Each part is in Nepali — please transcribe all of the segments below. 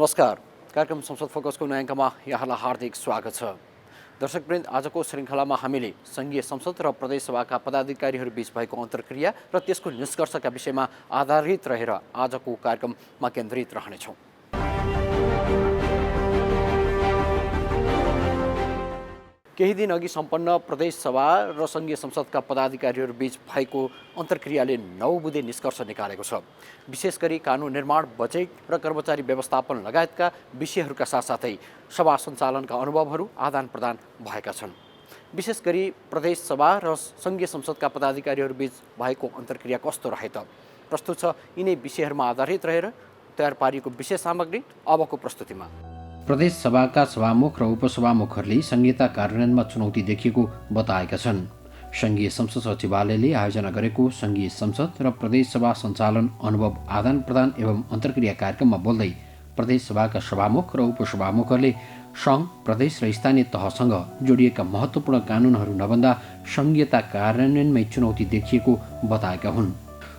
नमस्कार। कार्यक्रम संसद फोकसको नयाँ अङ्कमा यहाँलाई हार्दिक स्वागत छ। दर्शकवृन्द, आजको श्रृङ्खलामा हामीले सङ्घीय संसद र प्रदेशसभाका पदाधिकारीहरू बीच भएको अन्तर्क्रिया र त्यसको निष्कर्षका विषयमा आधारित रहेर आजको कार्यक्रममा केन्द्रित रहनेछौँ। केही दिन अघि सम्पन्न प्रदेशसभा र सङ्घीय संसदका पदाधिकारीहरू बीच भएको अन्तर्क्रियाले 9 बुँदे निष्कर्ष निकालेको छ। विशेष गरी कानुन निर्माण, बजेट र कर्मचारी व्यवस्थापन लगायतका विषयहरूका साथसाथै सभा सञ्चालनका अनुभवहरू आदान प्रदान भएका छन्। विशेष गरी प्रदेशसभा र सङ्घीय संसदका पदाधिकारीहरू बीच भएको अन्तर्क्रिया कस्तो रहे त? प्रस्तुत छ यिनै विषयहरूमा आधारित रहेर तयार पारिएको विशेष सामग्री अबको प्रस्तुतिमा। प्रदेशसभाका सभामुख र उपसभामुखहरूले संहिता कार्यान्वयनमा चुनौती देखिएको बताएका छन्। सङ्घीय संसद सचिवालयले आयोजना गरेको सङ्घीय संसद र प्रदेशसभा सञ्चालन अनुभव आदान प्रदान एवं अन्तर्क्रिया कार्यक्रममा बोल्दै प्रदेशसभाका सभामुख र उपसभामुखहरूले सङ्घ, प्रदेश र स्थानीय तहसँग जोडिएका महत्त्वपूर्ण कानुनहरू नभन्दा संहिता कार्यान्वयनमै चुनौती देखिएको बताएका हुन्।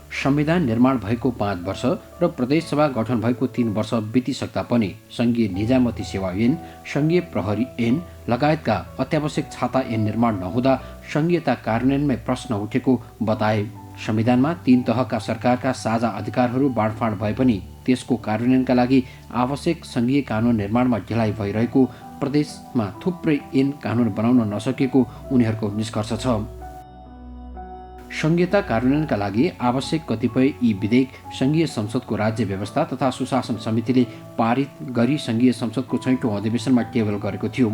संविधान निर्माण भएको 5 वर्ष र प्रदेशसभा गठन भएको 3 वर्ष बितिसक्दा पनि सङ्घीय निजामती सेवा ऐन, सङ्घीय प्रहरी ऐन लगायतका अत्यावश्यक छाता ऐन निर्माण नहुँदा संहिता कार्यान्वयनमै प्रश्न उठेको बताए। संविधानमा 3 तहका सरकारका साझा अधिकारहरू बाँडफाँड भए पनि त्यसको कार्यान्वयनका लागि आवश्यक सङ्घीय कानुन निर्माणमा ढिलाइ भइरहेको, प्रदेशमा थुप्रै ऐन कानुन बनाउन नसकेको उनीहरूको निष्कर्ष छ। संहिता कार्यान्वयनका लागि आवश्यक कतिपय यी विधेयक सङ्घीय संसदको राज्य व्यवस्था तथा सुशासन समितिले पारित गरी सङ्घीय संसदको 6औं अधिवेशनमा टेबल गरेको थियो।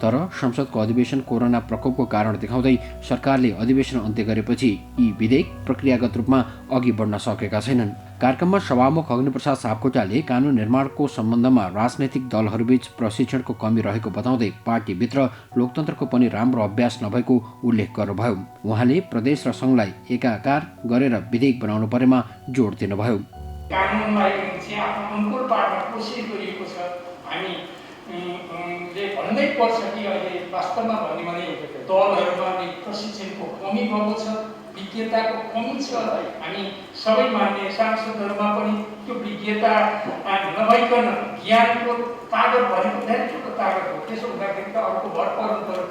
तर संसदको अधिवेशन कोरोना प्रकोपको कारण देखाउँदै सरकारले अधिवेशन अन्त्य गरेपछि यी विधेयक प्रक्रियागत रूपमा अघि बढ्न सकेका छैनन्। कार्यक्रममा सभामुख अग्निप्रसाद सापकोटाले कानुन निर्माणको सम्बन्धमा राजनैतिक दलहरूबीच प्रशिक्षणको कमी रहेको बताउँदै पार्टीभित्र लोकतन्त्रको पनि राम्रो अभ्यास नभएको उल्लेख गर्नुभयो। उहाँले प्रदेश र सङ्घलाई एकाकार गरेर विधेयक बनाउनु परेमा जोड दिनुभयो। कानुनलाई चाहिँ आफ्नो अनुकूल पार्न कोसिस गरिएको छ। हामीले भन्नै पर्छ कि अहिले वास्तवमा भन्यो भने दलहरूमा प्रशिक्षणको कमी भएको छ, विज्ञताको कमी छ। हामी सबै मान्ने सांसदहरूमा पनि त्यो विज्ञता नभइकन ज्ञानको तागत भनेको धेरै ठुलो तागत हो। त्यसो हुँदाखेरि त अर्को भर पर्नु पऱ्यो,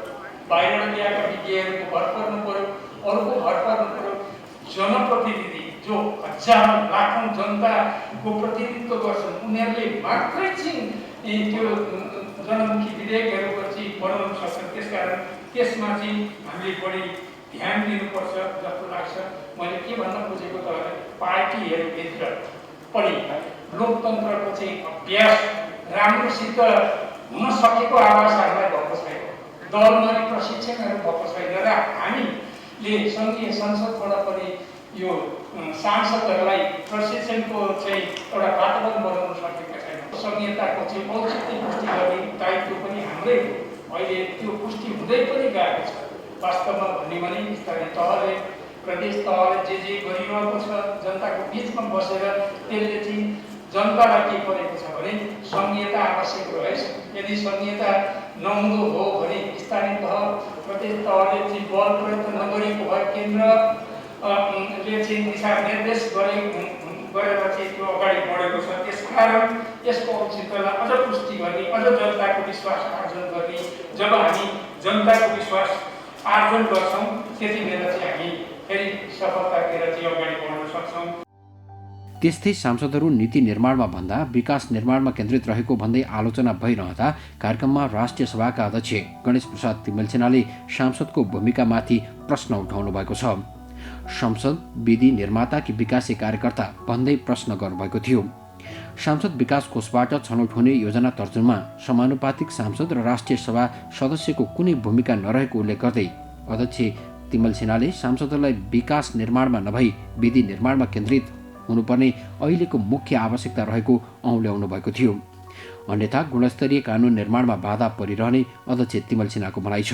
बाहिरबाट ल्याएका विज्ञहरूको भर पर्नु पऱ्यो, अरूको भर पर्नु पऱ्यो। जनप्रतिनिधि जो हजारौँ लाखौँ जनताको प्रतिनिधित्व गर्छन् उनीहरूले मात्रै चाहिँ त्यो जनमुखी विधेयकहरू चाहिँ बनाउन सक्छन्। त्यसकारण त्यसमा चाहिँ हामीले बढी ध्यान दिनुपर्छ जस्तो लाग्छ। मैले के भन्न खोजेको त पार्टीहरूभित्र पनि लोकतन्त्रको चाहिँ अभ्यास राम्रोसित हुन सकेको आवाज हामीलाई भएको छैन। दलमा प्रशिक्षणहरू भएको छैन र हामीले सङ्घीय संसदबाट पनि यो सांसदहरूलाई प्रशिक्षणको चाहिँ एउटा वातावरण बनाउन सकेका छैन। संहिताको चाहिँ औचित्य पुष्टि गर्ने दायित्व पनि हाम्रै अहिले त्यो पुष्टि हुँदै पनि गएको छ। वास्तवमा भन्यो भने स्थानीय तहले, प्रदेश तहले जे गरिरहेको छ जनताको बिचमा बसेर त्यसले चाहिँ जनतालाई के परेको छ भने संहिता आवश्यक रहेछ। यदि संहिता नहुँदो हो भने स्थानीय तह, प्रदेश तहले चाहिँ बल प्रयोग नगरेको भए केन्द्रले चाहिँ दिशानिर्देश गरेर चाहिँ त्यो अगाडि बढेको छ। त्यसकारण यसको औचित्यलाई अझ पुष्टि गर्ने, अझ जनताको विश्वास आर्जन गर्ने। जब हामी जनताको विश्वास आर्जन गर्छौँ त्यति बेला चाहिँ हामी फेरि सफलतातिर चाहिँ अगाडि बढ्न सक्छौँ। त्यस्तै सांसदहरू नीति निर्माणमा भन्दा विकास निर्माणमा केन्द्रित रहेको भन्दै आलोचना भइरहँदा कार्यक्रममा राष्ट्रिय सभाका अध्यक्ष गणेश प्रसाद तिमल्सिनाले सांसदको भूमिकामाथि प्रश्न उठाउनु भएको छ। संसद विधि निर्माता कि विकासे कार्यकर्ता भन्दै प्रश्न गर्नुभएको थियो। सांसद विकास कोषबाट छनौट हुने योजना तर्जुमा समानुपातिक सांसद र राष्ट्रिय सभा सदस्यको कुनै भूमिका नरहेको उल्लेख गर्दै अध्यक्ष तिमल्सिनाले सांसदहरूलाई विकास निर्माणमा नभई विधि निर्माणमा केन्द्रित हुनुपर्ने अहिलेको मुख्य आवश्यकता रहेको औँल्याउनु भएको थियो। अन्यथा गुणस्तरीय कानुन निर्माणमा बाधा परिरहने अध्यक्ष तिमल्सिनाको भनाइ छ।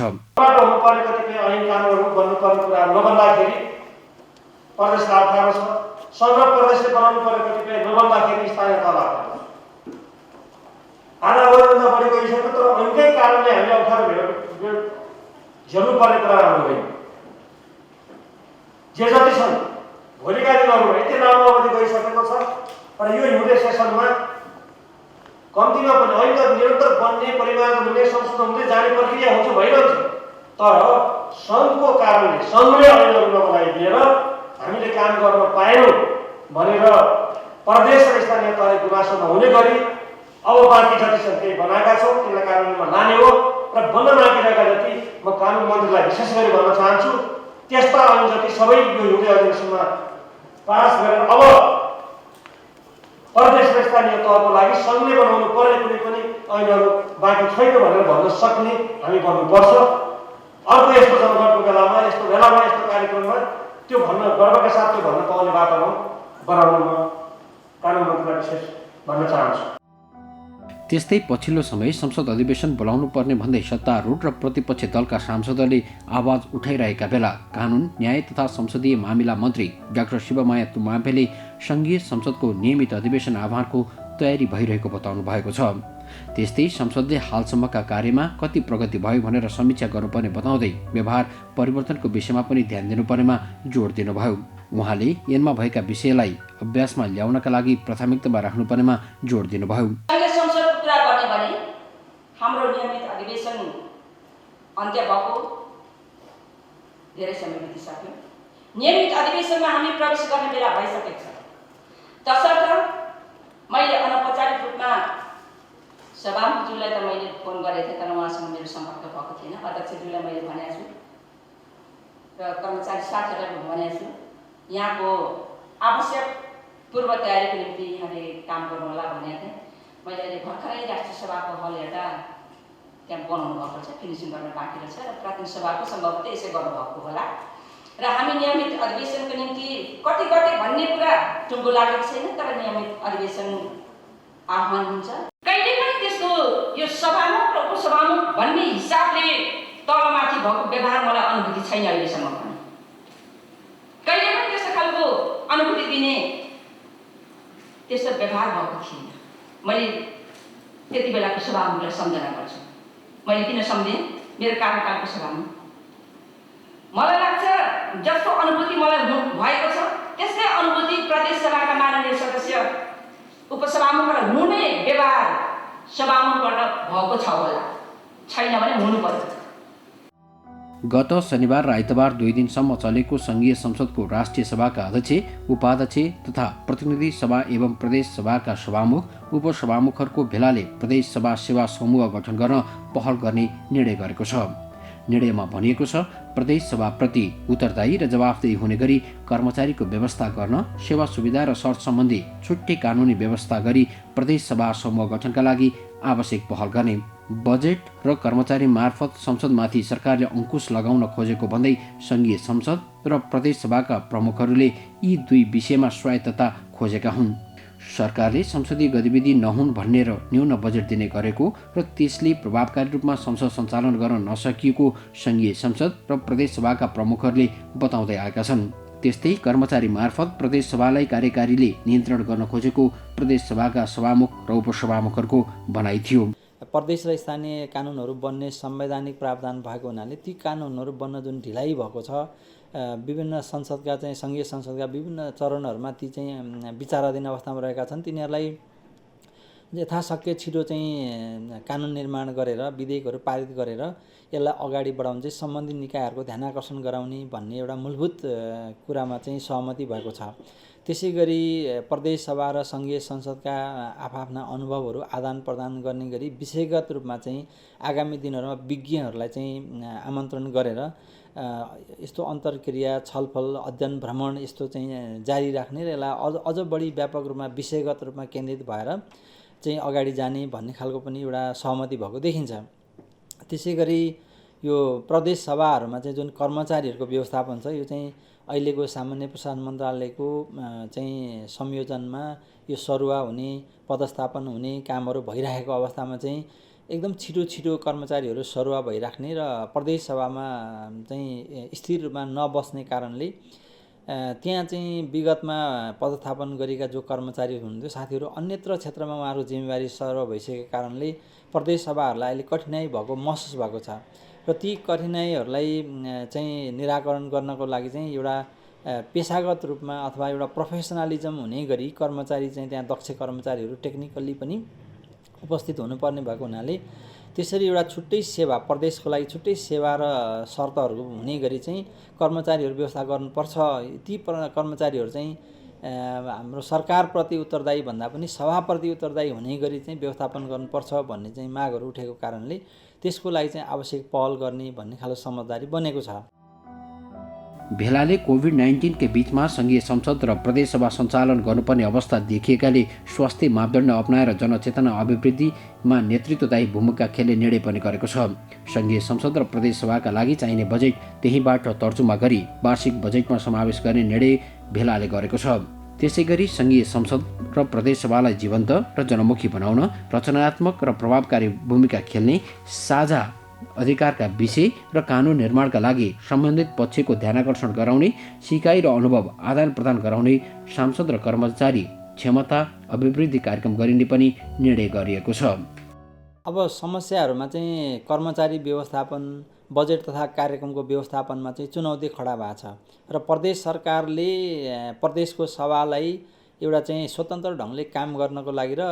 प्रदेशका अप्ठ्यारो छ, सङ्घ प्रदेशले बनाउनु पर्ने कतिपय नबन्दाखेरि स्थानीय तहलाई आधाभन्दा बढेको हिसाबले तर अहिलेकै कारणले हामीले अप्ठ्यारो झेल्नुपर्ने कुरा होइन। जे जति छन् भोलिका दिनहरूमा यति लामो अवधि गइसकेको छ र यो हिउँदे सेसनमा कम्तीमा पनि अहिले त निरन्तर बन्ने परिमार्जन हुने संशोधन हुँदै जाने प्रक्रिया हुन्छ भइरहन्छ। तर सङ्घको कारणले सङ्घले ऐनहरू नबनाइदिएर हामीले काम गर्न पाएनौँ भनेर प्रदेश र स्थानीय तहले गुनासो नहुने गरी अब बाँकी जति छन् केही बनाएका छौँ, त्यसलाई कानुनमा लाने हो। र बन्न बाँकिरहेका जति म कानुन मन्त्रीलाई विशेष गरी भन्न चाहन्छु, त्यस्ता ऐन जति सबै यो हिउँदे अधिवेशनमा पास गरेर अब प्रदेश र स्थानीय तहको लागि सङ्घले बनाउनु पर्ने कुनै पनि ऐनहरू बाँकी छैन भनेर भन्न सक्ने हामी गर्नुपर्छ। अर्को यस्तो जनगणको बेलामा, यस्तो बेलामा, यस्तो कार्यक्रममा त्यो भन्न गर्वका साथ त्यो भन्न पाउने वातावरण बनाउन म कानुन मन्त्रीलाई विशेष भन्न चाहन्छु। त्यस्तै पछिल्लो समय संसद अधिवेशन बोलाउनु पर्ने भन्दै सत्तारूढ र प्रतिपक्षी दलका सांसदहरूले आवाज उठाइरहेका बेला कानुन, न्याय तथा संसदीय मामिला मन्त्री डाक्टर शिवमाया तुम्बाम्पेले सङ्घीय संसदको नियमित अधिवेशन आह्वानको तयारी भइरहेको बताउनु भएको छ। त्यस्तै संसदले हालसम्मका कार्यमा कति प्रगति भयो भनेर समीक्षा गर्नुपर्ने बताउँदै व्यवहार परिवर्तनको विषयमा पनि ध्यान दिनुपर्नेमा जोड दिनुभयो। उहाँले ऐनमा भएका विषयलाई अभ्यासमा ल्याउनका लागि प्राथमिकतामा राख्नुपर्नेमा जोड दिनुभयो। हाम्रो नियमित अधिवेशन अन्त्य भएको धेरै समय बितिसक्यो। नियमित अधिवेशनमा हामी प्रवेश गर्ने बेला भइसकेको छ। तसर्थ मैले अनौपचारिक रूपमा सभामुखज्यूलाई त मैले फोन गरेको थिएँ, तर उहाँसँग मेरो सम्पर्क भएको थिएन। अध्यक्षज्यूलाई मैले भनेको छु र कर्मचारी साथीहरूलाई भनेको छु, यहाँको आवश्यक पूर्व तयारीको निम्ति यहाँले काम गर्नु होला भनेको थिएँ। मैले अहिले भर्खरै राष्ट्रिय सभाको हल हेर्दा त्यहाँ बनाउनु भएको छ, फिनिसिङ गर्न बाँकी रहेछ र प्राथमिक सभाको सम्भवतः यसै गर्नुभएको होला। र हामी नियमित अधिवेशनको निम्ति कति भन्ने कुरा टुङ्गो लागेको छैन, तर नियमित अधिवेशन आह्वान हुन्छ। कहिले पनि त्यस्तो यो सभामुख र उपसभामुख भन्ने हिसाबले तलमाथि भएको व्यवहार मलाई अनुभूति छैन अहिलेसम्म पनि। कहिले पनि त्यस्तो खालको अनुभूति दिने त्यस्तो व्यवहार भएको थिएन। मैले त्यति बेलाको सभामुखलाई सम्झना गर्छु। मैले किन सम्झेँ? मेरो कार्यकालको सभामुख मलाई लाग्छ जस्तो अनुभूति मलाई भएको छ त्यस्तै अनुभूति प्रदेश सभाका माननीय सदस्य उपसभामुखबाट हुने व्यवहार सभामुखबाट भएको छ होला, छैन भने हुनु पर्छ। गत शनिबार र आइतबार 2 दिनसम्म चलेको सङ्घीय संसदको राष्ट्रिय सभाका अध्यक्ष, उपाध्यक्ष तथा प्रतिनिधि सभा एवं प्रदेश सभाका सभामुख, उपसभामुखहरूको भेलाले प्रदेश सभा सेवा समूह गठन गर्न पहल गर्ने निर्णय गरेको छ। निर्णयमा भनिएको छ, प्रदेश सभाप्रति उत्तरदायी र जवाफदेही हुने गरी कर्मचारीको व्यवस्था गर्न, सेवा सुविधा र शर्त सम्बन्धी छुट्टै कानुनी व्यवस्था गरी प्रदेश सभा समूह गठनका लागि आवश्यक पहल गर्ने, बजेट र कर्मचारी मार्फत संसदमाथि सरकारले अंकुश लगाउन खोजेको भन्दै सङ्घीय संसद र प्रदेश सभाका प्रमुखहरूले यी दुई विषयमा स्वायत्तता खोजेका हुन्। सरकारले संसदीय गतिविधि नहुन् भन्ने र न्यून बजेट दिने गरेको र त्यसले प्रभावकारी रूपमा संसद सञ्चालन गर्न नसकिएको सङ्घीय संसद र प्रदेश सभाका प्रमुखहरूले बताउँदै आएका छन्। त्यस्तै कर्मचारी मार्फत प्रदेश सभालाई कार्यकारीले नियन्त्रण गर्न खोजेको प्रदेश सभाका सभामुख र उपसभामुखहरूको भनाइ थियो। प्रदेश र स्थानीय कानुनहरू बन्ने संवैधानिक प्रावधान भएको हुनाले ती कानुनहरू बन्न जुन ढिलाइ भएको छ, विभिन्न संसदका चाहिँ सङ्घीय संसदका विभिन्न चरणहरूमा ती चाहिँ विचाराधीन अवस्थामा रहेका छन्, तिनीहरूलाई यथाशक्य छिटो चाहिँ कानुन निर्माण गरेर विधेयकहरू पारित गरेर यसलाई अगाडि बढाउन चाहिँ सम्बन्धित निकायहरूको ध्यान आकर्षण गराउने भन्ने एउटा मूलभूत कुरामा चाहिँ सहमति भएको छ। त्यसै गरी प्रदेश सभा र सङ्घीय संसदका आफ्ना अनुभवहरू आदान प्रदान गर्ने गरी विषयगत रूपमा चाहिँ आगामी दिनहरूमा विज्ञहरूलाई चाहिँ आमन्त्रण गरेर यस्तो अन्तर्क्रिया, छलफल, अध्ययन, भ्रमण यस्तो चाहिँ जारी राख्ने र यसलाई अझ बढी व्यापक रूपमा विषयगत रूपमा केन्द्रित भएर चाहिँ अगाडि जाने भन्ने खालको पनि एउटा सहमति भएको देखिन्छ। त्यसै गरी यो प्रदेश सभाहरूमा चाहिँ जुन कर्मचारीहरूको व्यवस्थापन छ, यो चाहिँ अहिलेको सामान्य प्रशासन मन्त्रालयको चाहिँ संयोजनमा यो सरुवा हुने, पदस्थापन हुने कामहरू भइरहेको अवस्थामा चाहिँ एकदम छिटो कर्मचारीहरू सरुवा भइराख्ने र प्रदेश सभामा चाहिँ स्थिर रूपमा नबस्ने कारणले त्यहाँ चाहिँ विगतमा पदस्थापन गरेका जो कर्मचारी हुनुहुन्थ्यो साथीहरू अन्यत्र क्षेत्रमा उहाँहरूको जिम्मेवारी सरुवा भइसकेको कारणले प्रदेश सभाहरूलाई अहिले कठिनाइ भएको महसुस भएको छ र ती कठिनाइहरूलाई चाहिँ निराकरण गर्नको लागि चाहिँ एउटा पेसागत रूपमा अथवा एउटा प्रोफेसनलिजम हुने गरी कर्मचारी चाहिँ त्यहाँ दक्ष कर्मचारीहरू टेक्निकल्ली पनि उपस्थित हुनुपर्ने भएको हुनाले त्यसरी एउटा छुट्टै सेवा प्रदेशको लागि छुट्टै सेवा र शर्तहरू हुने गरी चाहिँ कर्मचारीहरू व्यवस्था गर्नुपर्छ। ती कर्मचारीहरू चाहिँ हाम्रो सरकारप्रति उत्तरदायी भन्दा पनि सभाप्रति उत्तरदायी हुने गरी चाहिँ व्यवस्थापन गर्नुपर्छ भन्ने चाहिँ मागहरू उठेको कारणले त्यसको लागि चाहिँ आवश्यक पहल गर्ने भन्ने खालको समझदारी बनेको छ। भेलाले कोभिड-19 के बीचमा संघीय संसद र प्रदेशसभा सञ्चालन गर्नुपर्ने अवस्था देखिएकाले स्वास्थ्य मापदण्ड अपनाएर जनचेतना अभिवृद्धिमा नेतृत्वदायी भूमिका खेल्ने निर्णय पनि गरेको छ। संघीय संसद र प्रदेशसभाका लागि चाहिने बजेट त्यहीबाट तर्जुमा गरी वार्षिक बजेटमा समावेश गर्ने निर्णय भेलाले गरेको छ। त्यसैगरी संघीय संसद र प्रदेशसभालाई जीवन्त र जनमुखी बनाउन रचनात्मक र प्रभावकारी भूमिका खेल्ने साझा अधिकारका विषय र कानुन निर्माणका लागि सम्बन्धित पक्षको ध्यानाकर्षण गराउने, सिकाइ र अनुभव आदान प्रदान गराउने सांसद र कर्मचारी क्षमता अभिवृद्धि कार्यक्रम गरिने पनि निर्णय गरिएको छ। अब समस्याहरूमा चाहिँ कर्मचारी व्यवस्थापन, बजेट तथा कार्यक्रमको व्यवस्थापनमा चाहिँ चुनौती खडा भएको छ र प्रदेश सरकारले प्रदेशको सभालाई एउटा चाहिँ स्वतन्त्र ढङ्गले काम गर्नको लागि र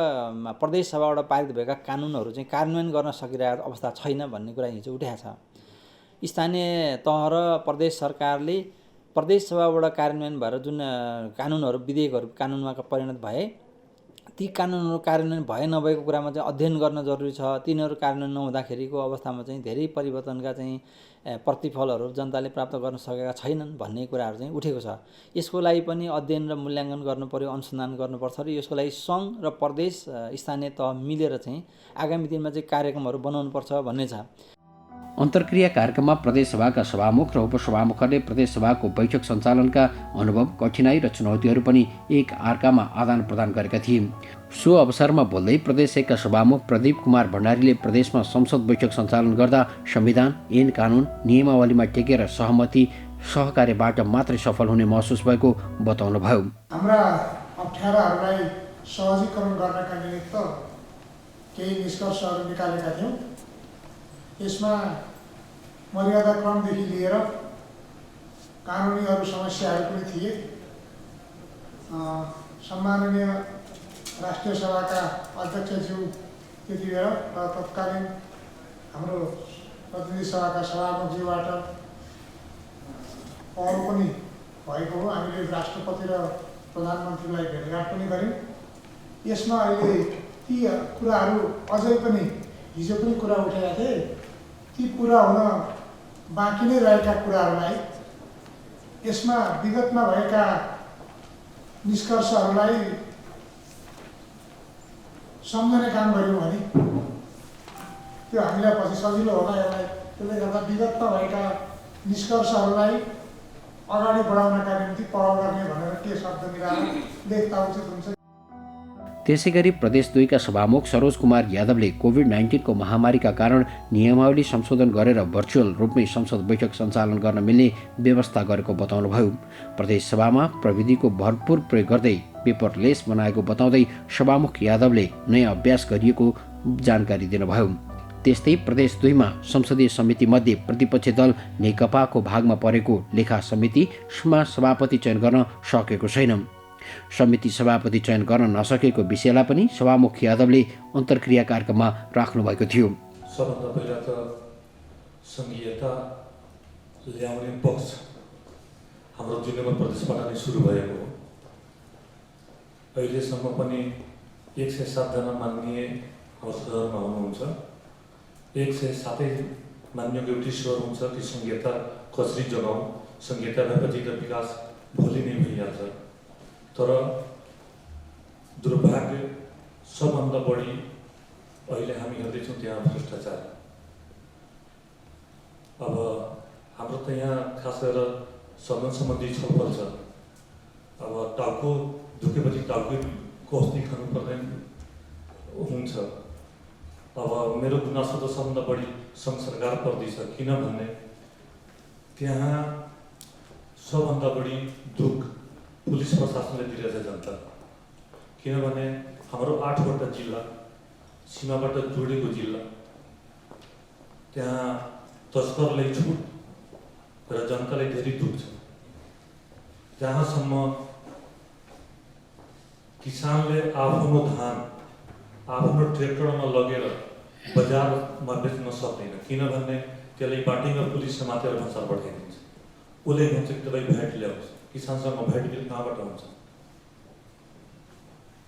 प्रदेश सभाबाट पारित भएका कानुनहरू चाहिँ कार्यान्वयन गर्न सकिरहेको अवस्था छैन भन्ने कुरा हिजो उठेको छ। स्थानीय तह र प्रदेश सरकारले प्रदेश सभाबाट कार्यान्वयन भएर जुन कानुनहरू विधेयकहरू कानुनमा परिणत भए ती कानुनहरू कार्यान्वयन भए नभएको कुरामा चाहिँ अध्ययन गर्न जरुरी छ। तिनीहरू कार्यान्वयन नहुँदाखेरिको अवस्थामा चाहिँ धेरै परिवर्तनका चाहिँ प्रतिफलहरू जनताले प्राप्त गर्न सकेका छैनन् भन्ने कुराहरू चाहिँ उठेको छ। यसको लागि पनि अध्ययन र मूल्याङ्कन गर्नु पर्यो, अनुसन्धान गर्नुपर्छ र यसको लागि सङ्घ र प्रदेश स्थानीय तह मिलेर चाहिँ आगामी दिनमा चाहिँ कार्यक्रमहरू बनाउनुपर्छ भन्ने छ। अन्तर्क्रिया कार्यक्रममा प्रदेशसभाका सभामुख र उपसभामुखहरूले प्रदेशसभाको बैठक सञ्चालनका अनुभव, कठिनाई र चुनौतीहरू पनि एक अर्कामा आदान प्रदान गरेका थिए। सो अवसरमा बोल्दै प्रदेश 1 का सभामुख प्रदीप कुमार भण्डारीले प्रदेशमा संसद बैठक सञ्चालन गर्दा संविधान, ऐन कानुन, नियमावलीमा टेकेर सहमति सहकार्यबाट मात्रै सफल हुने महसुस भएको बताउनुभयो। हाम्रा अप्ठ्याराहरूलाई सहजीकरण गर्नका निमित्त केही निष्कर्षहरू निकालेका थियौँ। यसमा मर्यादा क्रमदेखि लिएर कानुनी अरू समस्याहरू पनि थिए। सम्माननीय राष्ट्रिय सभाका अध्यक्षज्यू त्यति बेला र तत्कालीन हाम्रो प्रतिनिधि सभाका सभामुखज्यूबाट पहल पनि भएको हो। हामीले राष्ट्रपति र प्रधानमन्त्रीलाई भेटघाट पनि गऱ्यौँ। यसमा अहिले ती कुराहरू अझै पनि हिजो पनि कुरा उठेका थिए, ती पुरा हुन बाँकी नै रहेका कुराहरूलाई यसमा विगतमा भएका निष्कर्षहरूलाई सम्झने काम गऱ्यौँ भने त्यो हामीलाई पछि सजिलो होला यसलाई। त्यसले गर्दा विगतमा भएका निष्कर्षहरूलाई अगाडि बढाउनका निम्ति पहल गर्ने भनेर के शब्द मिलाएर लेख्दा उचित हुन्छ। त्यसैगरी प्रदेश 2 का सभामुख सरोज कुमार यादवले कोभिड-19 को महामारीका कारण नियमावली संशोधन गरेर भर्चुअल रूपमै संसद बैठक सञ्चालन गर्न मिल्ने व्यवस्था गरेको बताउनुभयो। प्रदेश सभामा प्रविधिको भरपूर प्रयोग गर्दै पेपरलेस बनाएको बताउँदै सभामुख यादवले नयाँ अभ्यास गरिएको जानकारी दिनुभयो। त्यस्तै प्रदेश 2 मा संसदीय समिति मध्ये प्रतिपक्षी दल नेकपाको भागमा परेको लेखा समितिमा सभापति चयन गर्न सकेको छैन। समिति सभापति चयन गर्न नसकेको विषयलाई पनि सभामुख यादवले अन्तर्क्रिया कार्यक्रममा राख्नु भएको थियो। सबभन्दा पहिला त संघीयता ल्याउने पक्ष हाम्रो 2 नम्बर प्रदेशबाट नै सुरु भएको हो। अहिलेसम्म पनि 107 जना माननीय हाम्रो सहरमा हुनुहुन्छ। 107 मान्यको एउटै स्वर हुन्छ कि संघीयता कसरी जगाउँ, संघीयता भएपछि त विकास भोलि नै भइहाल्छ। तर दुर्भाग्य सबभन्दा बढी अहिले हामी हेर्दैछौँ त्यहाँ भ्रष्टाचार। अब हाम्रो त यहाँ खास गरेर सदन सम्बन्धी छलफल छ। अब टाउको दुखेपछि टाउको औषधि खानु पर्दैन हुन्छ। अब मेरो गुनासो त सबभन्दा बढी सङ्घ सरकार पर्दैछ, किनभने त्यहाँ सबभन्दा बढी दुःख पुलिस प्रशासनले दिइरहेछ जनता। किनभने हाम्रो 8वटा जिल्ला सीमाबाट जोडेको जिल्ला, त्यहाँ तस्करलाई छुट र जनतालाई धेरै दुःख छ। जहाँसम्म किसानले आफ्नो धान आफ्नो ट्र्याक्टरमा लगेर बजारमा बेच्न सक्दैन, किनभने त्यसलाई बाटैमा पुलिस समातेर भन्सार पठाइदिन्छ। उसले भन्छ कि तपाईँ भ्याट ल्याउँछ, किसानसँग भ्याट बिल कहाँबाट हुन्छ?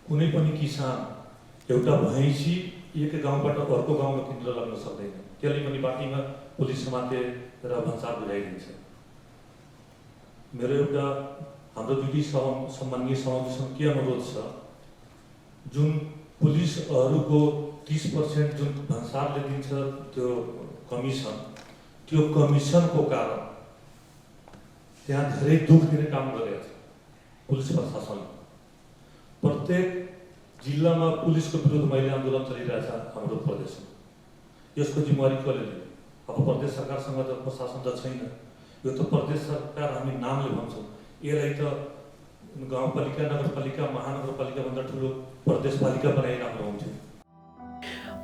कुनै पनि किसान एउटा भैँसी एक गाउँबाट अर्को गाउँमा किनेर लग्न सक्दैन, त्यसले पनि बाटैमा पुलिस समातेर भन्सार बुझाइदिन्छ। मेरो एउटा हाम्रो दुई सम्मानीय सभामुखसँग के अनुरोध छ, जुन पुलिसहरूको 30% जुन भन्सारले दिन्छ त्यो कमिसन, त्यो कमिसनको कारण त्यहाँ धेरै दुख दिने काम गरेको छ पुलिस प्रशासन। प्रत्येक जिल्लामा पुलिसको विरुद्ध मैले आन्दोलन चलिरहेछ हाम्रो प्रदेशमा। यसको जिम्मेवारी कसले लिने? अब प्रदेश सरकारसँग त प्रशासन त छैन, यो त प्रदेश सरकार हामी नामले भन्छौँ, यसलाई त गाउँपालिका, नगरपालिका, महानगरपालिकाभन्दा ठुलो प्रदेशपालिका बनाइराख्नु हुन्थ्यो।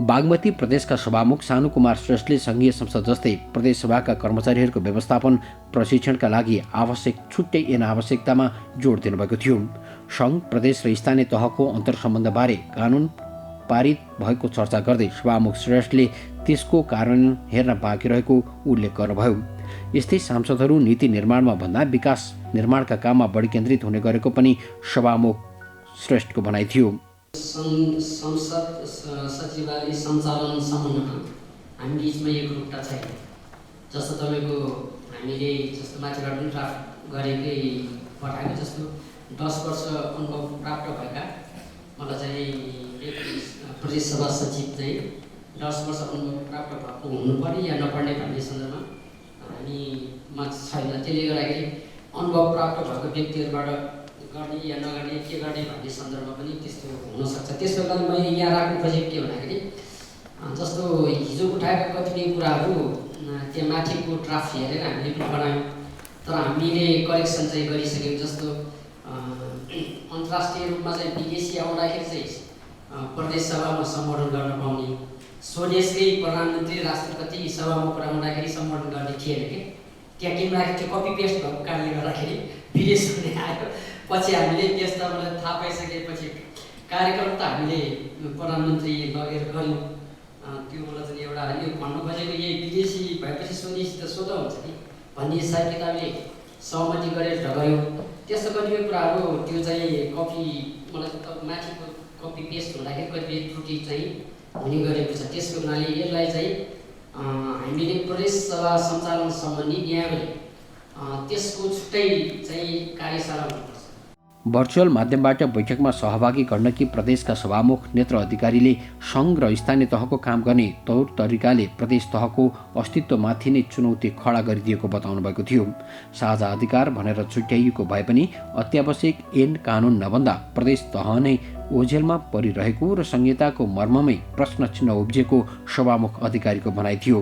बागमती प्रदेशका सभामुख सानु कुमार श्रेष्ठले सङ्घीय संसद जस्तै प्रदेशसभाका कर्मचारीहरूको व्यवस्थापन प्रशिक्षणका लागि आवश्यक छुट्टै ऐन आवश्यकतामा जोड दिनुभएको थियो। सङ्घ, प्रदेश र स्थानीय तहको अन्तर्सम्बन्धबारे कानुन पारित भएको चर्चा गर्दै सभामुख श्रेष्ठले त्यसको कार्यान्वयन हेर्न बाँकी रहेको उल्लेख गर्नुभयो। यस्तै सांसदहरू नीति निर्माणमा भन्दा विकास निर्माणका काममा बढी केन्द्रित हुने गरेको पनि सभामुख श्रेष्ठको भनाइ थियो। संसद सचिवालय सञ्चालन सम्बन्धमा हामी बिचमा एकरूपता छैन। जस्तो तपाईँको हामीले जस्तो माथिबाट पनि ड्राफ्ट गरेकै पठाएको, जस्तो 10 वर्ष अनुभव प्राप्त भएका मलाई चाहिँ एक प्रदेश सभा सचिव चाहिँ 10 वर्ष अनुभव प्राप्त भएको हुनुपर्ने या नपर्ने भन्ने सन्दर्भमा हामीमा छैन। त्यसले गर्दाखेरि अनुभव प्राप्त भएको व्यक्तिहरूबाट गर्ने या नगर्ने, के गर्ने भन्ने सन्दर्भमा पनि त्यस्तो हुनसक्छ। त्यसको कारण मैले यहाँ राख्नु खोजेको के भन्दाखेरि जस्तो हिजो उठाएको कतिपय कुराहरू त्यहाँ माथिको ड्राफ्ट हेरेर हामीले पनि बनायौँ, तर हामीले करेक्सन चाहिँ गरिसक्यौँ। जस्तो अन्तर्राष्ट्रिय रूपमा चाहिँ विदेशी आउँदाखेरि चाहिँ प्रदेश सभामा सम्बोधन गर्न पाउने, स्वदेशकै प्रधानमन्त्री राष्ट्रपति सभामुख आउँदाखेरि सम्बोधन गर्ने थिएन कि त्यहाँ के राखेको थियो, कपी पेस्ट भएको कारणले गर्दाखेरि विदेश हुने आयो। पछि हामीले त्यस तपाईँलाई थाहा पाइसकेपछि कार्यक्रम त हामीले प्रधानमन्त्री लगेर गऱ्यौँ। त्यो मलाई चाहिँ एउटा यो भन्नु खोजेको यही विदेशी भएपछि स्वदेशी त स्वतः हुन्छ नि भन्ने हिसाब किताबले सहमति गरेर गऱ्यौँ। त्यस्तो कतिपय कुराहरू त्यो चाहिँ कपी मलाई माथिको कपी पेस्ट हुँदाखेरि कतिपय त्रुटि चाहिँ हुने गरेको छ। त्यसको हुनाले यसलाई चाहिँ हामीले प्रदेश सभा सञ्चालन सम्बन्धी नियमले त्यसको छुट्टै चाहिँ कार्यशाला हुनुपर्छ। भर्चुअल माध्यमबाट बैठकमा सहभागी गर्नकी प्रदेशका सभामुख नेत्र अधिकारीले सङ्घ र स्थानीय तहको काम गर्ने तौर तरिकाले प्रदेश तहको अस्तित्वमाथि नै चुनौती खडा गरिदिएको बताउनु भएको थियो। साझा अधिकार भनेर छुट्याइएको भए पनि अत्यावश्यक ऐन कानुन नबन्दा प्रदेश तह नै ओझेलमा परिरहेको र संहिताको मर्ममै प्रश्न चिन्ह उब्जिएको सभामुख अधिकारीको भनाइ थियो।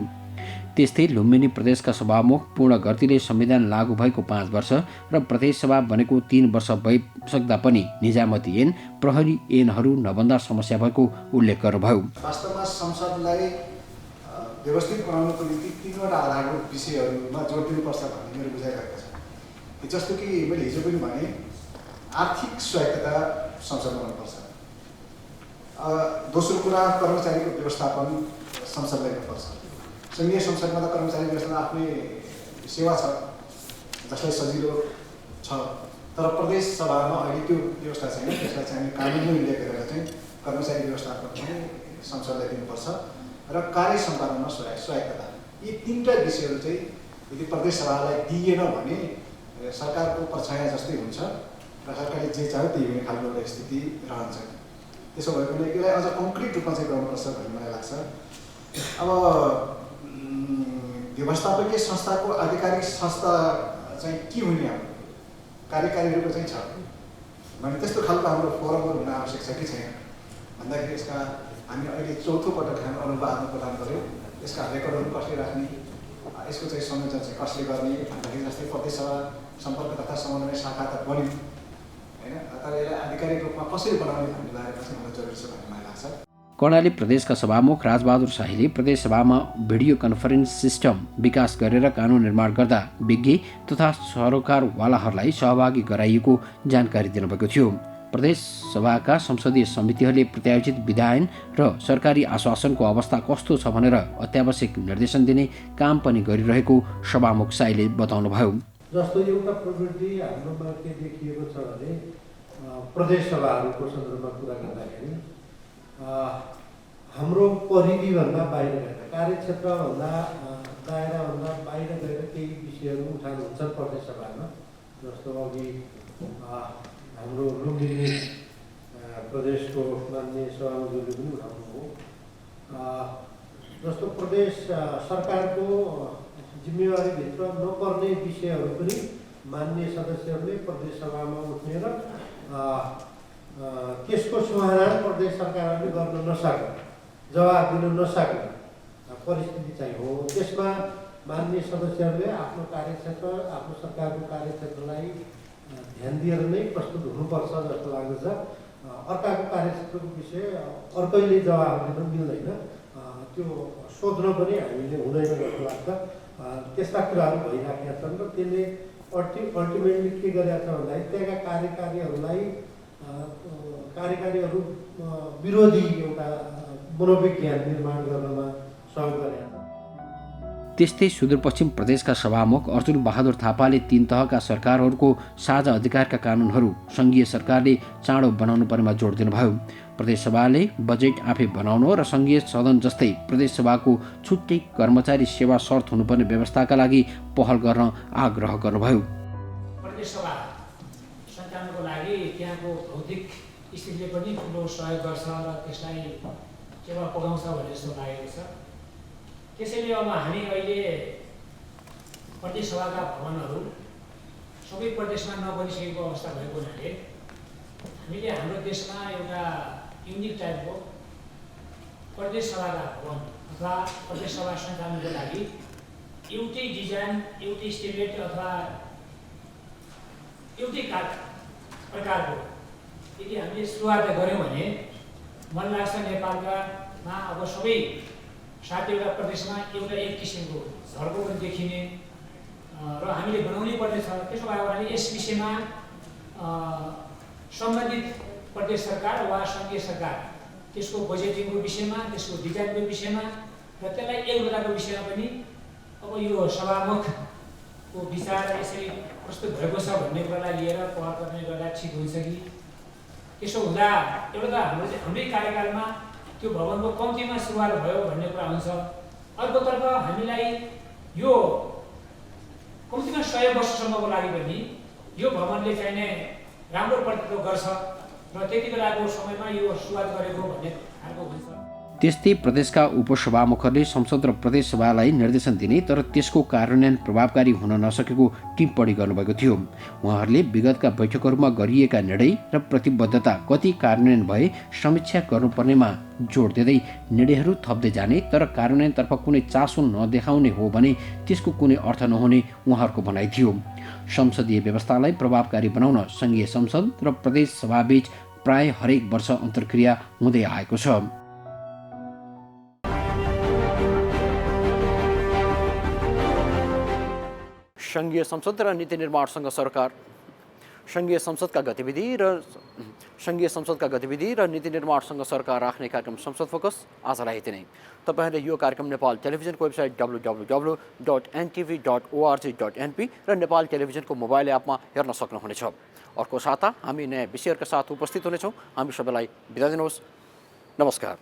त्यस्तै लुम्बिनी प्रदेशका सभामुख पूर्ण गतिले संविधान लागू भएको 5 वर्ष र प्रदेश सभा बनेको 3 वर्ष भइसक्दा पनि निजामती ऐन, प्रहरी ऐनहरू नबन्दा समस्या भएको उल्लेख गर्नुभयो। वास्तवमा संसदलाई व्यवस्थित बनाउनको निम्ति 3वटा आधारभूत विषयहरूमा जोड दिनुपर्छ भन्ने मेरो बुझाइरहेको छ। जस्तो कि मैले हिजो पनि भने आर्थिक स्वायत्तता संसदमा हुनुपर्छ। दोस्रो कुरा कर्मचारीको व्यवस्थापन संसदलाई हुनुपर्छ। सङ्घीय संसदमा त कर्मचारी व्यवस्थामा आफ्नै सेवा छ जसलाई सजिलो छ, तर प्रदेश सभामा अहिले त्यो व्यवस्था छैन। त्यसलाई चाहिँ हामी कानुनमै उल्लेख गरेर चाहिँ कर्मचारी व्यवस्थापन पनि संसदलाई दिनुपर्छ र कार्य सम्पादनमा स्वायत्तता। यी 3टा विषयहरू चाहिँ यदि प्रदेश सभालाई दिइएन भने सरकारको परछाया जस्तै हुन्छ र सरकारले जे चाह्यो त्यही हुने खालको एउटा स्थिति रहन्छ। त्यसो भएकोले यसलाई अझ कङ्क्रिट रूपमा चाहिँ गर्नुपर्छ भन्ने मलाई लाग्छ। अब व्यवस्थापकीय संस्थाको आधिकारिक संस्था चाहिँ के हुने, हाम्रो कार्यकारी रूपमा चाहिँ छ भने त्यस्तो खालको हाम्रो फोरमहरू हुन आवश्यक छ कि छैन भन्दाखेरि यसका हामी अहिले 4थो पटक हाम्रो अनुभव आदान प्रदान गऱ्यौँ। यसका रेकर्डहरू कसले राख्ने, यसको चाहिँ संयोजन चाहिँ कसले गर्ने भन्दाखेरि जस्तै प्रदेश सभा सम्पर्क तथा समन्वय शाखा त बन्यो होइन, तर यसलाई आधिकारिक रूपमा कसरी बनाउने भन्ने बारेमा चाहिँ मलाई जरुरी छ भन्ने मलाई लाग्छ। कर्णाली प्रदेशका सभामुख राजबहादुर शाहीले प्रदेश सभामा भिडियो कन्फरेन्स सिस्टम विकास गरेर कानुन निर्माण गर्दा विज्ञ तथा सरोकारवालाहरूलाई सहभागी गराइएको जानकारी दिनुभएको थियो। प्रदेश सभाका संसदीय समितिहरूले प्रत्यायोजित विधायन र सरकारी आश्वासनको अवस्था कस्तो छ भनेर अत्यावश्यक निर्देशन दिने काम पनि गरिरहेको सभामुख साईले बताउनुभयो। जस्तो एउटा प्रवृत्ति हाम्रोमा के देखिएको छ भने प्रदेश सभाहरूको सन्दर्भमा कुरा गर्दाखेरि हाम्रो परिधिभन्दा बाहिर गएर कार्यक्षेत्रभन्दा दायराभन्दा बाहिर गएर केही विषयहरू उठान हुन्छन् प्रदेश सभामा। जस्तो अघि हाम्रो लुम्बिनी प्रदेशको मान्य सभामुखले पनि उठाउनुभयो। जस्तो प्रदेश सरकारको जिम्मेवारीभित्र नपर्ने विषयहरू पनि मान्य सदस्यहरूले प्रदेश सभामा उठ्ने र त्यसको समाधान प्रदेश सरकारहरूले गर्न नसक्ने, जवाब दिन नसक्ने परिस्थिति चाहिँ हो। त्यसमा मान्य सदस्यहरूले आफ्नो कार्यक्षेत्र, आफ्नो सरकारको कार्यक्षेत्रलाई ध्यान दिएर नै प्रस्तुत हुनुपर्छ जस्तो लाग्दछ। अर्काको कार्यक्षेत्रको विषय अर्कैले जवाब दिन मिल्दैन, त्यो सोध्न पनि हामीले हुँदैन जस्तो लाग्छ। त्यस्ता कुराहरू भइराखेका छन् र त्यसले अल्टिमेटली के गरेका छ भन्दाखेरि त्यहाँका कार्यकारीहरू विरोधी एउटा मनोविज्ञान निर्माण गर्नमा सहयोग गरेका छन्। त्यस्तै सुदूरपश्चिम प्रदेशका सभामुख अर्जुन बहादुर थापाले 3 तहका सरकारहरूको साझा अधिकारका कानुनहरू सङ्घीय सरकारले चाँडो बनाउनु पर्नेमा जोड दिनुभयो। प्रदेश सभाले बजेट आफै बनाउनु र सङ्घीय सदन जस्तै प्रदेश सभाको छुट्टै कर्मचारी सेवा शर्त हुनुपर्ने व्यवस्थाका लागि पहल गर्न आग्रह गर्नुभयो। प्रदेश सभा सञ्चालनको लागि त्यहाँको भौतिक स्थितिले पनि ठुलो सहयोग गर्छ र त्यसलाई टेवा पुगाउँछ भन्ने जस्तो लागेको छ। त्यसैले अब हामी अहिले प्रदेश सभाका भवनहरू सबै प्रदेशमा नबनिसकेको अवस्था भएको हुनाले हामीले हाम्रो देशमा एउटा युनिक टाइपको प्रदेश सभाका भवन अथवा प्रदेश सभा सञ्चालनको लागि एउटै डिजाइन, एउटै स्टेट अथवा एउटै प्रकारको यदि हामीले सुरुवात गऱ्यौँ भने मलाई लाग्छ नेपालमा अब सबै 7वटा प्रदेशमा एउटा एक किसिमको झर्को पनि देखिने र हामीले बनाउनै पर्ने छ। त्यसो भयो भने यस विषयमा सम्बन्धित प्रदेश सरकार वा सङ्घीय सरकार त्यसको बजेटिङको विषयमा, त्यसको डिजाइनको विषयमा र त्यसलाई एकताको विषयमा पनि अब यो सभामुखको विचार यसरी प्रस्तुत भएको छ भन्ने कुरालाई लिएर पहल गर्ने गर्दा ठिक हुन्छ कि। त्यसो हुँदा एउटा त हाम्रै कार्यकालमा त्यो भवनको कम्तीमा सुरुवात भयो भन्ने कुरा हुन्छ। अर्कोतर्फ हामीलाई यो कम्तीमा 100 वर्षसम्मको लागि पनि यो भवनले चाहिने राम्रो प्रतिनिधित्व गर्छ र त्यति बेलाको समयमा यो सुरुवात गरेको भन्ने खालको हुन्छ। त्यस्तै प्रदेशका उपसभामुखहरूले संसद र प्रदेश सभालाई निर्देशन दिने तर त्यसको कार्यान्वयन प्रभावकारी हुन नसकेको टिप्पणी गर्नुभएको थियो। उहाँहरूले विगतका बैठकहरूमा गरिएका निर्णय र प्रतिबद्धता कति कार्यान्वयन भए समीक्षा गर्नुपर्नेमा जोड दिँदै निर्णयहरू थप्दै जाने तर कार्यान्वयनतर्फ कुनै चासो नदेखाउने हो भने त्यसको कुनै अर्थ नहुने उहाँहरूको भनाइ थियो। संसदीय व्यवस्थालाई प्रभावकारी बनाउन सङ्घीय संसद र प्रदेश सभाबीच प्राय हरेक वर्ष अन्तर्क्रिया हुँदै आएको छ। सङ्घीय संसद र नीति निर्माणसँग सरकार सङ्घीय संसदका गतिविधि र नीति निर्माणसँग सरकार राख्ने कार्यक्रम संसद फोकस आजलाई यति नै। तपाईँहरूले यो कार्यक्रम नेपाल टेलिभिजनको वेबसाइट www.ntv.org.np र नेपाल टेलिभिजनको मोबाइल एपमा हेर्न सक्नुहुनेछ। अर्को साता हामी नयाँ विषयहरूका साथ उपस्थित हुनेछौँ। हामी सबैलाई बिदा दिनुहोस्। नमस्कार।